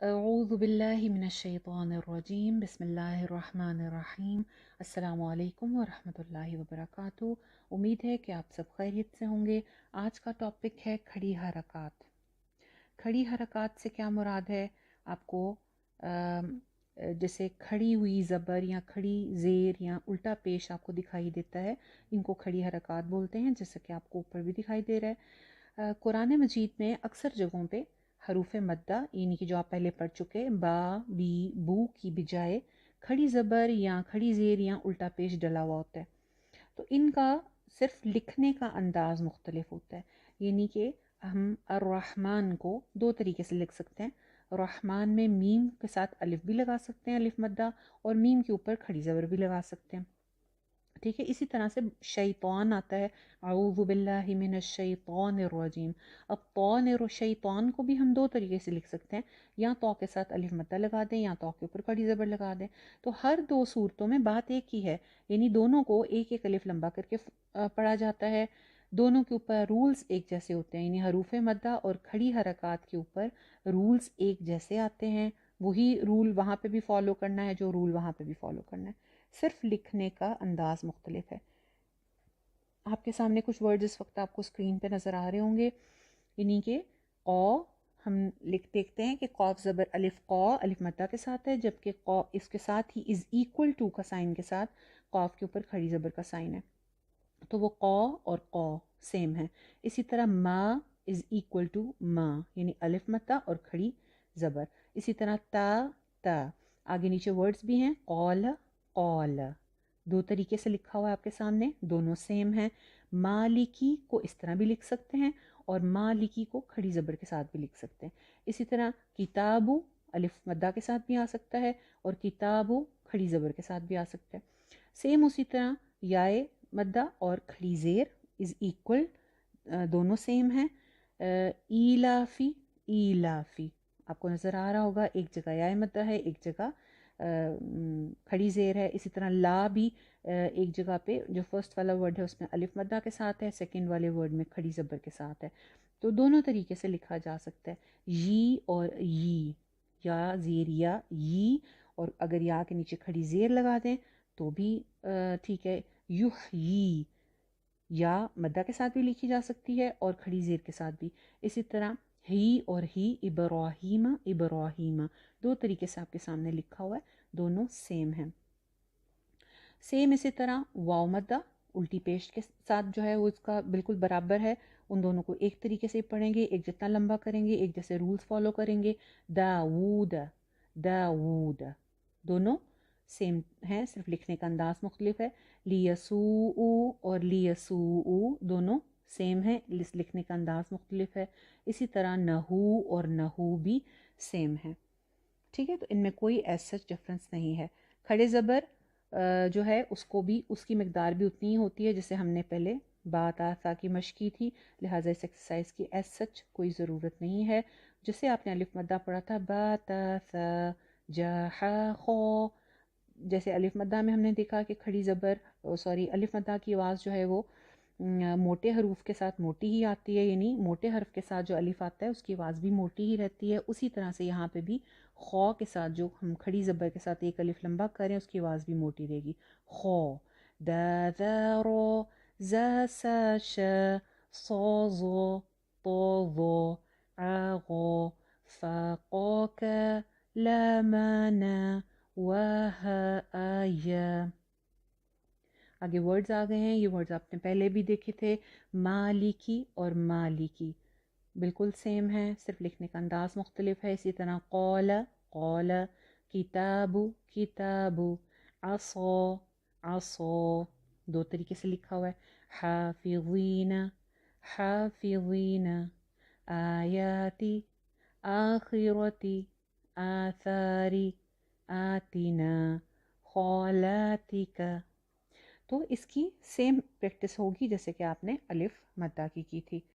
अऊज़ु बिल्लाहि मिनश्शैतानिर्रजीम बिस्मिल्लाहिर्रहमानिर्रहीम। अस्सलामु अलैकुम व रहमतुल्लाहि व बरकातुहू। उम्मीद है कि आप सब खैरियत से होंगे। आज का टॉपिक है खड़ी हरकत। खड़ी हरकत से क्या मुराद है? आपको जैसे खड़ी हुई ज़बर या खड़ी ज़ेर या उल्टा पेश आपको दिखाई देता है, इनको खड़ी हरकत बोलते हैं, जैसे कि आपको ऊपर भी दिखाई दे रहा है। कुरान मजीद में अक्सर जगहों पे हरूफ मद्दा यानी कि जो आप पहले पढ़ चुके हैं, बा बी बू की बजाय खड़ी ज़बर या खड़ी ज़ेर या उल्टा पेश डला हुआ होता है। तो इनका सिर्फ लिखने का अंदाज़ मुख्तलिफ होता है। यानी कि हम अर्रहमान को दो तरीके से लिख सकते हैं। रहमान में मीम के साथ अलिफ भी लगा सकते हैं, अलिफ मद्दा, और मीम के ऊपर खड़ी ज़बर भी लगा सकते हैं। ठीक है। इसी तरह से शैतान आता है, अऊज़ु बिल्लाहि मिनश शैतानिर रजीम। अब तौन और शैतान को भी हम दो तरीके से लिख सकते हैं, या तो के साथ अलिफ मद्दा लगा दें या तो के ऊपर खड़ी ज़बर लगा दें। तो हर दो सूरतों में बात एक ही है, यानी दोनों को एक एक अलिफ लंबा करके पढ़ा जाता है। दोनों के ऊपर रूल्स एक जैसे होते हैं, यानी हरूफ मद्दा और खड़ी हरकत के ऊपर रूल्स एक जैसे आते हैं। वही रूल वहाँ पे भी फॉलो करना है जो रूल वहाँ पे भी फॉलो करना है, सिर्फ लिखने का अंदाज़ मुख्तलिफ है। आपके सामने कुछ वर्ड्स इस वक्त आपको स्क्रीन पे नज़र आ रहे होंगे। इन्हीं के औ हम लिख देखते हैं कि कॉफ ज़बर अलिफ कौ अलिफ मद्दा के साथ है, जबकि कौ इसके साथ ही इज़ इक्वल टू का साइन के साथ कॉफ के ऊपर खड़ी ज़बर का साइन है, तो वो कौ और कौ सेम है। इसी तरह मा इज़ इक्वल टू मा, यानी अलिफ मद्दा और खड़ी ज़बर। इसी तरह ता ता, आगे नीचे वर्ड्स भी हैं, कौल कौल, दो तरीके से लिखा हुआ है आपके सामने, दोनों सेम हैं। मालिकी को इस तरह भी लिख सकते हैं और मालिकी को खड़ी ज़बर के साथ भी लिख सकते हैं। इसी तरह किताबु अलिफ मद्दा के साथ भी आ सकता है और किताबु खड़ी ज़बर के साथ भी आ सकता है। सेम उसी तरह याए मद्दा और खड़ी ज़ेर इज़ इक्वल, दोनों सेम हैं। ईलाफी ईलाफी आपको नज़र आ रहा होगा, एक जगह याए मद्दा है, एक जगह खड़ी ज़ेर है। इसी तरह ला भी एक जगह पे जो फर्स्ट वाला वर्ड है उसमें अलिफ मद्दा के साथ है, सेकंड वाले वर्ड में खड़ी ज़बर के साथ है। तो दोनों तरीके से लिखा जा सकता है, यी और यी, या ज़ेर या यी, और अगर या के नीचे खड़ी ज़ेर लगा दें तो भी ठीक है। युह यी, या मद्दा के साथ भी लिखी जा सकती है और खड़ी ज़ेर के साथ भी। इसी तरह ही और ही, इब्राहीमा इब्राहीमा, दो तरीके से आपके सामने लिखा हुआ है, दोनों सेम हैं। सेम इसी तरह वाव मद्दा उल्टी पेश के साथ जो है वो इसका बिल्कुल बराबर है। उन दोनों को एक तरीके से पढ़ेंगे, एक जितना लंबा करेंगे, एक जैसे रूल्स फॉलो करेंगे। दाऊद दाऊद, दोनों सेम है, सिर्फ लिखने का अंदाज मुख्तलिफ है। लियसूउ और लियसूउ दोनों सेम है, लिखने का अंदाज मुख्तलिफ है। इसी तरह नहू और नहू भी सेम है। ठीक है, तो इनमें कोई ऐसा डिफरेंस नहीं है। खड़े ज़बर जो है उसको भी उसकी मकदार भी उतनी ही होती है जैसे हमने पहले बात आसा की मश्क की थी, लिहाजा इस एक्सरसाइज की एज सच कोई ज़रूरत नहीं है। जैसे आपने अलिफ मद्दा पढ़ा था, बा ता सा जा हा खो, जैसे अलिफ मद्दा में हमने देखा कि खड़ी ज़बर सॉरी अलिफ मद्दा की आवाज़ जो है वो मोटे हरूफ के साथ मोटी ही आती है, यानी मोटे हर्फ के साथ जो अलिफ आता है उसकी आवाज़ भी मोटी ही रहती है। उसी तरह से यहाँ पे भी खौ के साथ जो हम खड़ी ज़बर के साथ एक अलिफ लंबा करें उसकी आवाज़ भी मोटी रहेगी। खौ दा दा रो ज़ा सा श सो ज़ो तो ज़ो आ गो फा को का ला मा ना वा हा आ या। आगे वर्ड्स आ गए हैं, ये वर्ड्स आपने पहले भी देखे थे। मालिकी और मालिकी बिल्कुल सेम है, सिर्फ लिखने का अंदाज मुख्तलिफ है। इसी तरह कौला कौला, किताबु किताबु, असो असो, दो तरीके से लिखा हुआ है। हाफिज़ीना हाफिज़ीना, आयाती आखिरती, आथारी आतिना, खौलातिका। तो इसकी सेम प्रैक्टिस होगी जैसे कि आपने अलिफ मद्दा की थी।